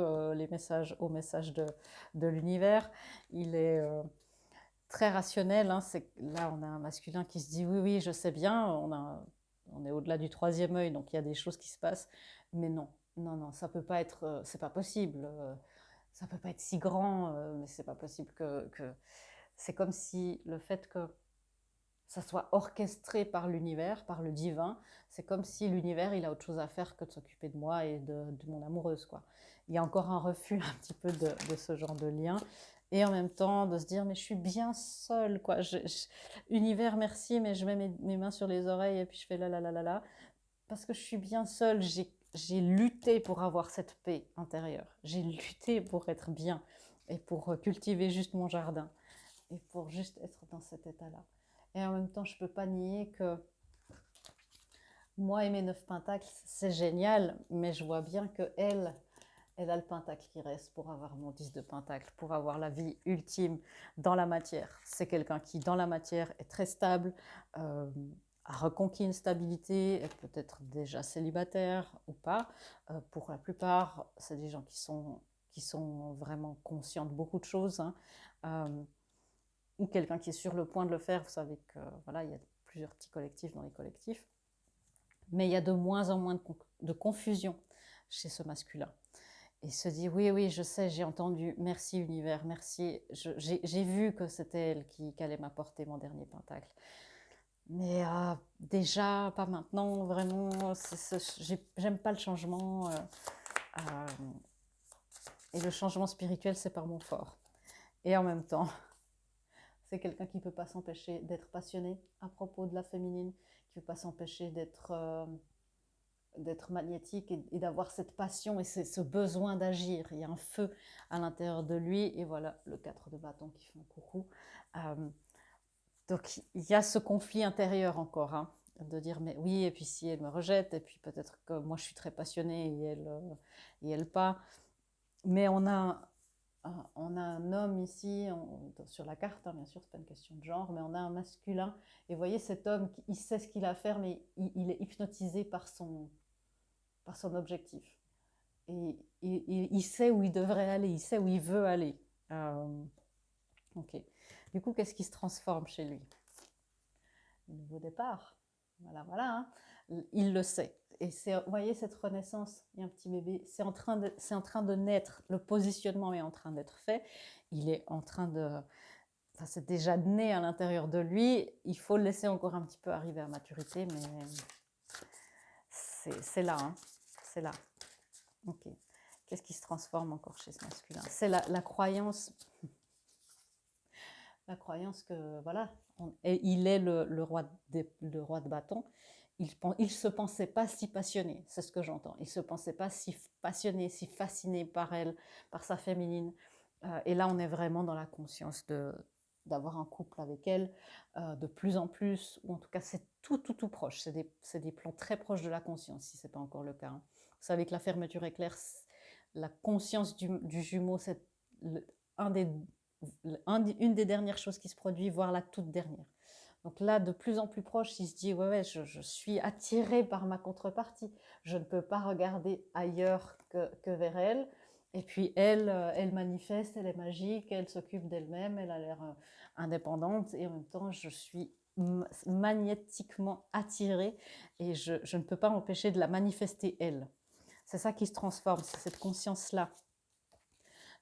aux messages de l'univers. Il est très rationnel. Hein. Là, on a un masculin qui se dit oui, oui, je sais bien. On est au-delà du 3e œil, donc il y a des choses qui se passent. Mais non, non, non, ça peut pas être, c'est pas possible. Ça peut pas être si grand, mais c'est pas possible que... C'est comme si le fait que ça soit orchestré par l'univers, par le divin, c'est comme si l'univers, il a autre chose à faire que de s'occuper de moi et de mon amoureuse, quoi. Il y a encore un refus un petit peu de ce genre de lien. Et en même temps, de se dire, mais je suis bien seule, quoi. Univers, merci, mais je mets mes mains sur les oreilles et puis je fais la la la la la. Parce que je suis bien seule, j'ai lutté pour avoir cette paix intérieure. J'ai lutté pour être bien et pour cultiver juste mon jardin et pour juste être dans cet état-là. Et en même temps, je ne peux pas nier que moi et mes 9 pentacles, c'est génial, mais je vois bien qu'elle, elle a le pentacle qui reste pour avoir mon 10 de pentacle, pour avoir la vie ultime dans la matière. C'est quelqu'un qui, dans la matière, est très stable, a reconquis une stabilité, est peut-être déjà célibataire ou pas. Pour la plupart, c'est des gens qui sont vraiment conscients de beaucoup de choses. Hein. Ou quelqu'un qui est sur le point de le faire. Vous savez que voilà, il y a plusieurs petits collectifs dans les collectifs. Mais il y a de moins en moins de confusion chez ce masculin. Et se dit, oui, oui, je sais, j'ai entendu, merci univers, merci, j'ai vu que c'était elle qui allait m'apporter mon dernier pentacle. Mais déjà, pas maintenant, vraiment, j'aime pas le changement. Et le changement spirituel, c'est par mon fort. Et en même temps, c'est quelqu'un qui ne peut pas s'empêcher d'être passionné à propos de la féminine, qui ne peut pas s'empêcher d'être magnétique et d'avoir cette passion et ce besoin d'agir. Il y a un feu à l'intérieur de lui et voilà le 4 de bâton qui fait un coucou. Donc il y a ce conflit intérieur encore, hein, de dire mais oui, et puis si elle me rejette, et puis peut-être que moi je suis très passionnée et elle pas. Mais on a un homme ici, sur la carte, hein, bien sûr, c'est pas une question de genre, mais on a un masculin. Et vous voyez, cet homme, il sait ce qu'il a à faire, mais il est hypnotisé par son objectif. Et il sait où il devrait aller, il sait où il veut aller. Ok. Du coup, qu'est-ce qui se transforme chez lui? Nouveau départ. Voilà, voilà. Hein. Il le sait. Et c'est, vous voyez, cette renaissance, il y a un petit bébé, c'est en train de naître. Le positionnement est en train d'être fait. Il est en train de... Enfin, c'est déjà né à l'intérieur de lui. Il faut le laisser encore un petit peu arriver à maturité, mais c'est là. Hein. C'est là. Ok. Qu'est-ce qui se transforme encore chez ce masculin? C'est la croyance. La croyance que, voilà, il est le roi de bâton. Il se pensait pas si passionné, c'est ce que j'entends. Il se pensait pas si passionné, si fasciné par elle, par sa féminine. Et là, on est vraiment dans la conscience d'avoir un couple avec elle, de plus en plus, ou en tout cas, c'est tout proche. C'est des plans très proches de la conscience, si ce n'est pas encore le cas. Hein. Vous savez que la fermeture éclair, la conscience du jumeau, c'est un des une des dernières choses qui se produit, voire la toute dernière. Donc là, de plus en plus proche, il se dit, ouais, je suis attirée par ma contrepartie. Je ne peux pas regarder ailleurs que vers elle. Et puis elle manifeste, elle est magique, elle s'occupe d'elle-même, elle a l'air indépendante. Et en même temps, je suis magnétiquement attirée et je ne peux pas m'empêcher de la manifester, elle. C'est ça qui se transforme, c'est cette conscience-là.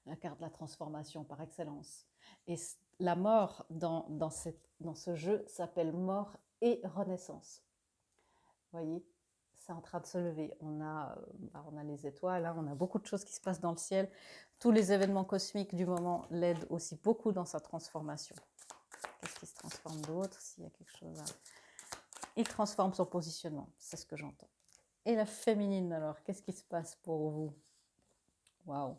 La carte de la transformation par excellence. Et la mort dans ce jeu s'appelle mort et renaissance. Vous voyez, c'est en train de se lever. On a les étoiles, hein, on a beaucoup de choses qui se passent dans le ciel. Tous les événements cosmiques du moment l'aident aussi beaucoup dans sa transformation. Qu'est-ce qui se transforme d'autre? S'il y a quelque chose à... Il transforme son positionnement, c'est ce que j'entends. Et la féminine alors, qu'est-ce qui se passe pour vous? Waouh!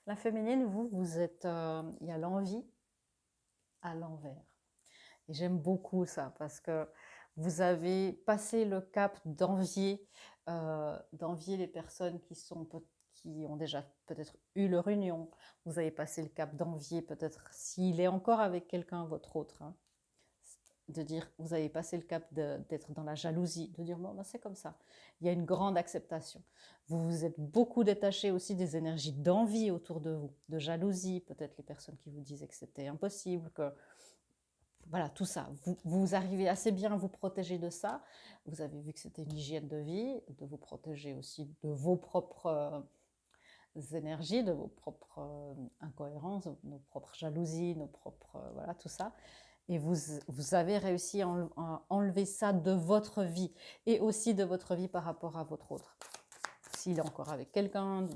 La féminine, vous êtes... il y a l'envie à l'envers. Et j'aime beaucoup ça parce que vous avez passé le cap d'envier les personnes qui ont déjà peut-être eu leur union. Vous avez passé le cap d'envier peut-être s'il est encore avec quelqu'un, votre autre. Hein. De dire, vous avez passé le cap d'être dans la jalousie, de dire, bon, ben c'est comme ça. Il y a une grande acceptation. Vous vous êtes beaucoup détaché aussi des énergies d'envie autour de vous, de jalousie, peut-être les personnes qui vous disaient que c'était impossible, que voilà, tout ça. Vous arrivez assez bien à vous protéger de ça. Vous avez vu que c'était une hygiène de vie, de vous protéger aussi de vos propres énergies, de vos propres incohérences, nos propres jalousies, nos propres... voilà, tout ça. Et vous avez réussi à enlever ça de votre vie et aussi de votre vie par rapport à votre autre. S'il est encore avec quelqu'un,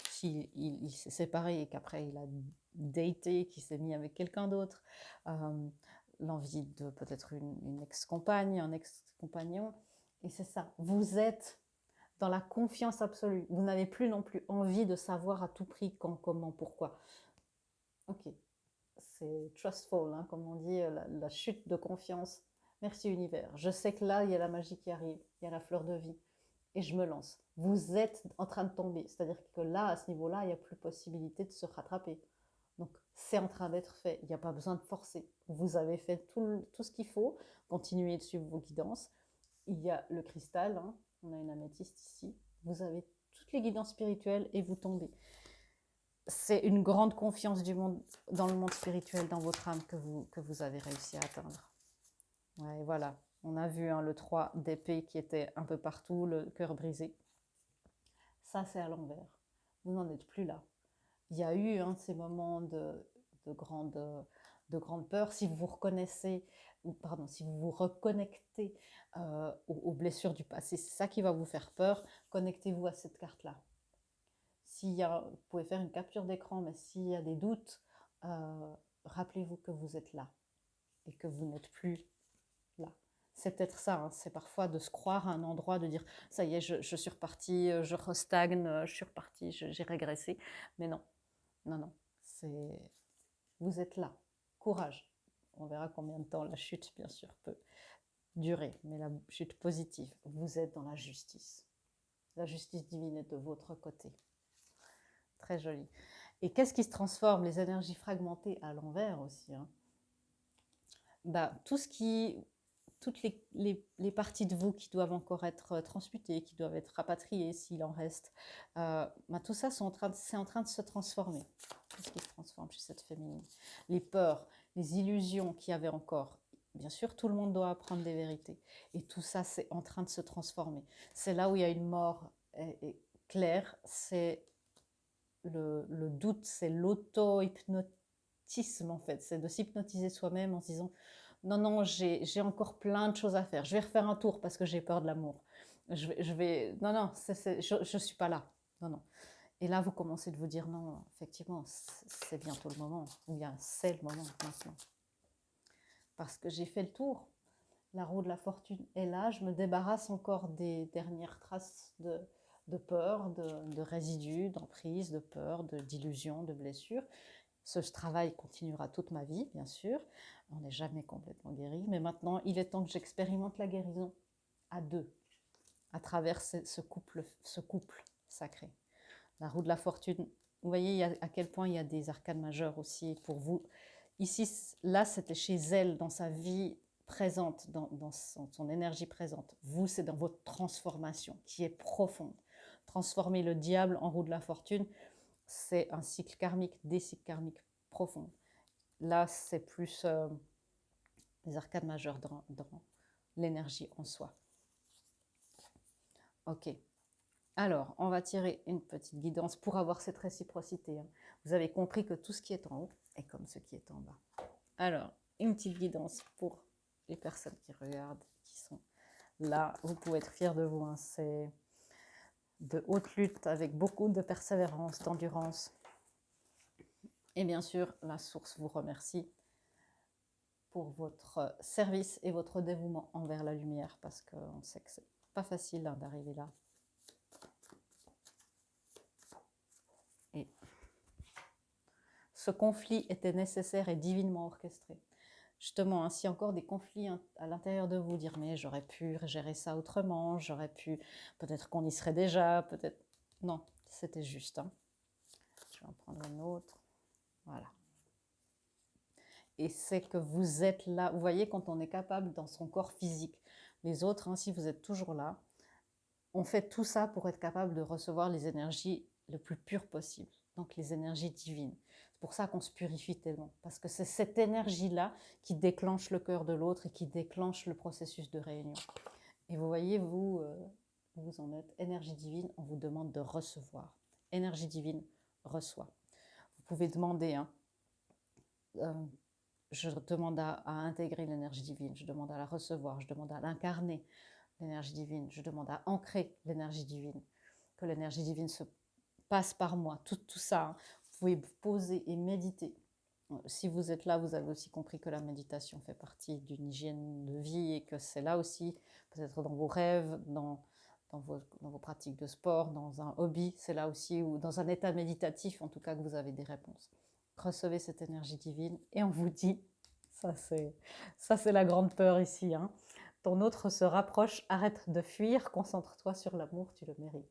s'il s'est séparé et qu'après il a daté, qu'il s'est mis avec quelqu'un d'autre, l'envie de peut-être une ex-compagne, un ex-compagnon. Et c'est ça, vous êtes dans la confiance absolue. Vous n'avez plus non plus envie de savoir à tout prix quand, comment, pourquoi. Ok, c'est trustful, hein, comme on dit, la chute de confiance. Merci univers. Je sais que là, il y a la magie qui arrive, il y a la fleur de vie. Et je me lance. Vous êtes en train de tomber. C'est-à-dire que là, à ce niveau-là, il n'y a plus possibilité de se rattraper. Donc, c'est en train d'être fait. Il n'y a pas besoin de forcer. Vous avez fait tout ce qu'il faut. Continuez de suivre vos guidances. Il y a le cristal. Hein. On a une améthyste ici. Vous avez toutes les guidances spirituelles et vous tombez. C'est une grande confiance dans le monde spirituel, dans votre âme que vous avez réussi à atteindre. Ouais, voilà. On a vu hein, le 3 d'épée qui était un peu partout, le cœur brisé. Ça, c'est à l'envers. Vous n'en êtes plus là. Il y a eu ces moments de grande peur. Si vous vous reconnaissez, si vous vous reconnectez aux blessures du passé, c'est ça qui va vous faire peur. Connectez-vous à cette carte-là. Vous pouvez faire une capture d'écran, mais s'il y a des doutes, rappelez-vous que vous êtes là et que vous n'êtes plus là. C'est peut-être ça, hein, c'est parfois de se croire à un endroit, de dire ça y est, je suis repartie, je restagne, je suis repartie, j'ai régressé. Mais non, non, vous êtes là. Courage. On verra combien de temps la chute, bien sûr, peut durer, mais la chute positive. Vous êtes dans la justice. La justice divine est de votre côté. Très joli. Et qu'est-ce qui se transforme? Les énergies fragmentées à l'envers aussi. Hein. Toutes les parties de vous qui doivent encore être transmutées, qui doivent être rapatriées s'il en reste, tout ça c'est en train de se transformer. Qu'est-ce qui se transforme chez cette féminine? Les peurs les illusions qu'il y avait encore. Bien sûr, tout le monde doit apprendre des vérités. Et tout ça, c'est en train de se transformer. C'est là où il y a une mort claire, c'est le doute, c'est l'auto-hypnotisme en fait. C'est de s'hypnotiser soi-même en se disant non, non, j'ai encore plein de choses à faire. Je vais refaire un tour parce que j'ai peur de l'amour. Non, non, je ne suis pas là. Non, non. Et là, vous commencez de vous dire non, effectivement, c'est bientôt le moment, ou bien c'est le moment maintenant. Parce que j'ai fait le tour. La roue de la fortune est là, je me débarrasse encore des dernières traces de peur, de résidus, d'emprise, de peur, d'illusions, de blessures. Ce travail continuera toute ma vie, bien sûr. On n'est jamais complètement guéri, mais maintenant, il est temps que j'expérimente la guérison à deux, à travers ce couple sacré. La roue de la fortune, vous voyez à quel point il y a des arcanes majeures aussi pour vous. Ici, là, c'était chez elle, dans sa vie présente, dans son énergie présente. Vous, c'est dans votre transformation qui est profonde. Transformer le diable en roue de la fortune, c'est un cycle karmique, des cycles karmiques profonds. Là, c'est plus les arcanes majeures dans l'énergie en soi. Ok. Alors, on va tirer une petite guidance pour avoir cette réciprocité. Vous avez compris que tout ce qui est en haut est comme ce qui est en bas. Alors, une petite guidance pour les personnes qui regardent, qui sont là. Vous pouvez être fiers de vous. C'est de haute lutte avec beaucoup de persévérance, d'endurance. Et bien sûr, la source vous remercie pour votre service et votre dévouement envers la lumière parce qu'on sait que c'est pas facile d'arriver là. Et ce conflit était nécessaire et divinement orchestré. Justement, ainsi encore des conflits à l'intérieur de vous, dire mais j'aurais pu gérer ça autrement, j'aurais pu, peut-être qu'on y serait déjà, peut-être... Non, c'était juste. Je vais en prendre un autre. Voilà. Et c'est que vous êtes là, vous voyez, quand on est capable dans son corps physique, les autres, si vous êtes toujours là, on fait tout ça pour être capable de recevoir les énergies le plus pures possible, donc les énergies divines. C'est pour ça qu'on se purifie tellement, parce que c'est cette énergie-là qui déclenche le cœur de l'autre et qui déclenche le processus de réunion. Et vous voyez, vous en êtes énergie divine, on vous demande de recevoir. Énergie divine reçoit. Vous pouvez demander, je demande à intégrer l'énergie divine, je demande à la recevoir, je demande à l'incarner, l'énergie divine, je demande à ancrer l'énergie divine, que l'énergie divine se passe par moi, tout ça. Vous pouvez vous poser et méditer. Si vous êtes là, vous avez aussi compris que la méditation fait partie d'une hygiène de vie et que c'est là aussi, peut-être dans vos rêves, dans vos pratiques de sport, dans un hobby, c'est là aussi, ou dans un état méditatif, en tout cas, que vous avez des réponses. Recevez cette énergie divine et on vous dit, ça c'est la grande peur ici, ton autre se rapproche, arrête de fuir, concentre-toi sur l'amour, tu le mérites.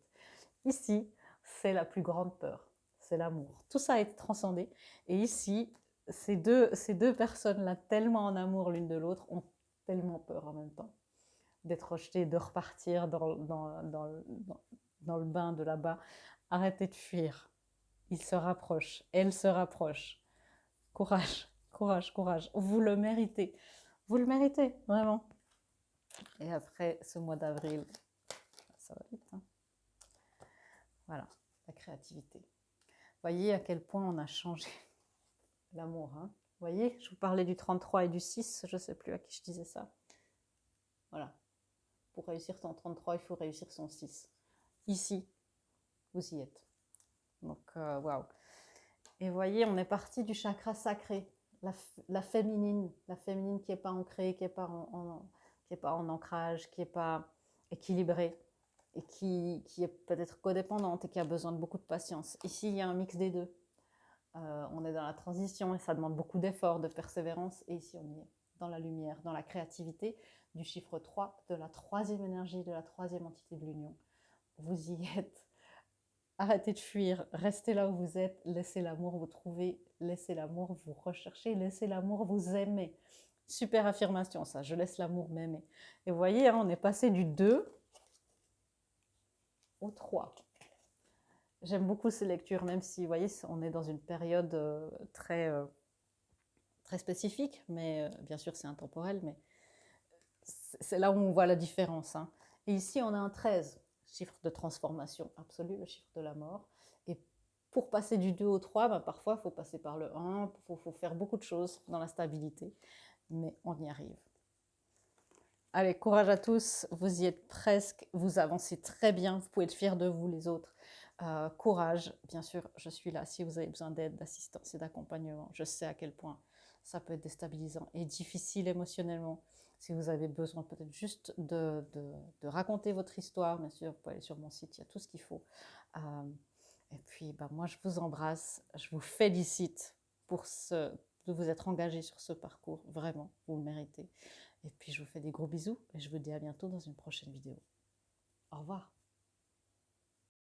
Ici, c'est la plus grande peur, c'est l'amour. Tout ça a été transcendé. Et ici, ces deux personnes-là, tellement en amour l'une de l'autre, ont tellement peur en même temps d'être rejetées, de repartir dans le bain de là-bas. Arrêtez de fuir. Ils se rapprochent, elle se rapproche. Courage, courage, courage. Vous le méritez. Vous le méritez, vraiment. Et après ce mois d'avril, ça va vite. Voilà, la créativité. Voyez à quel point on a changé l'amour. Vous voyez, je vous parlais du 33 et du 6, je ne sais plus à qui je disais ça. Voilà. Pour réussir son 33, il faut réussir son 6. Ici, vous y êtes. Donc, waouh. Et voyez, on est parti du chakra sacré, la féminine qui n'est pas ancrée, qui n'est pas en ancrage, qui n'est pas équilibrée et qui est peut-être codépendante et qui a besoin de beaucoup de patience. Ici, il y a un mix des deux. On est dans la transition et ça demande beaucoup d'efforts, de persévérance. Et ici, on est dans la lumière, dans la créativité du chiffre 3, de la troisième énergie, de la troisième entité de l'union. Vous y êtes. Arrêtez de fuir, restez là où vous êtes, laissez l'amour vous trouver, laissez l'amour vous rechercher, laissez l'amour vous aimer. Super affirmation ça, je laisse l'amour m'aimer. Et vous voyez, on est passé du 2 au 3. J'aime beaucoup ces lectures, même si, vous voyez, on est dans une période très très spécifique, mais bien sûr c'est intemporel, mais c'est là où on voit la différence. Hein. Et ici on a un 13, chiffre de transformation absolue, le chiffre de la mort. Et pour passer du 2 au 3, ben, parfois il faut passer par le 1, il faut faire beaucoup de choses dans la stabilité, mais on y arrive. Allez, courage à tous, vous y êtes presque, vous avancez très bien, vous pouvez être fiers de vous les autres. Courage, bien sûr, je suis là si vous avez besoin d'aide, d'assistance et d'accompagnement. Je sais à quel point ça peut être déstabilisant et difficile émotionnellement. Si vous avez besoin peut-être juste de raconter votre histoire, bien sûr, vous pouvez aller sur mon site, il y a tout ce qu'il faut. Et puis, bah, moi, je vous embrasse, je vous félicite pour de vous être engagé sur ce parcours, vraiment, vous le méritez. Et puis, je vous fais des gros bisous et je vous dis à bientôt dans une prochaine vidéo. Au revoir.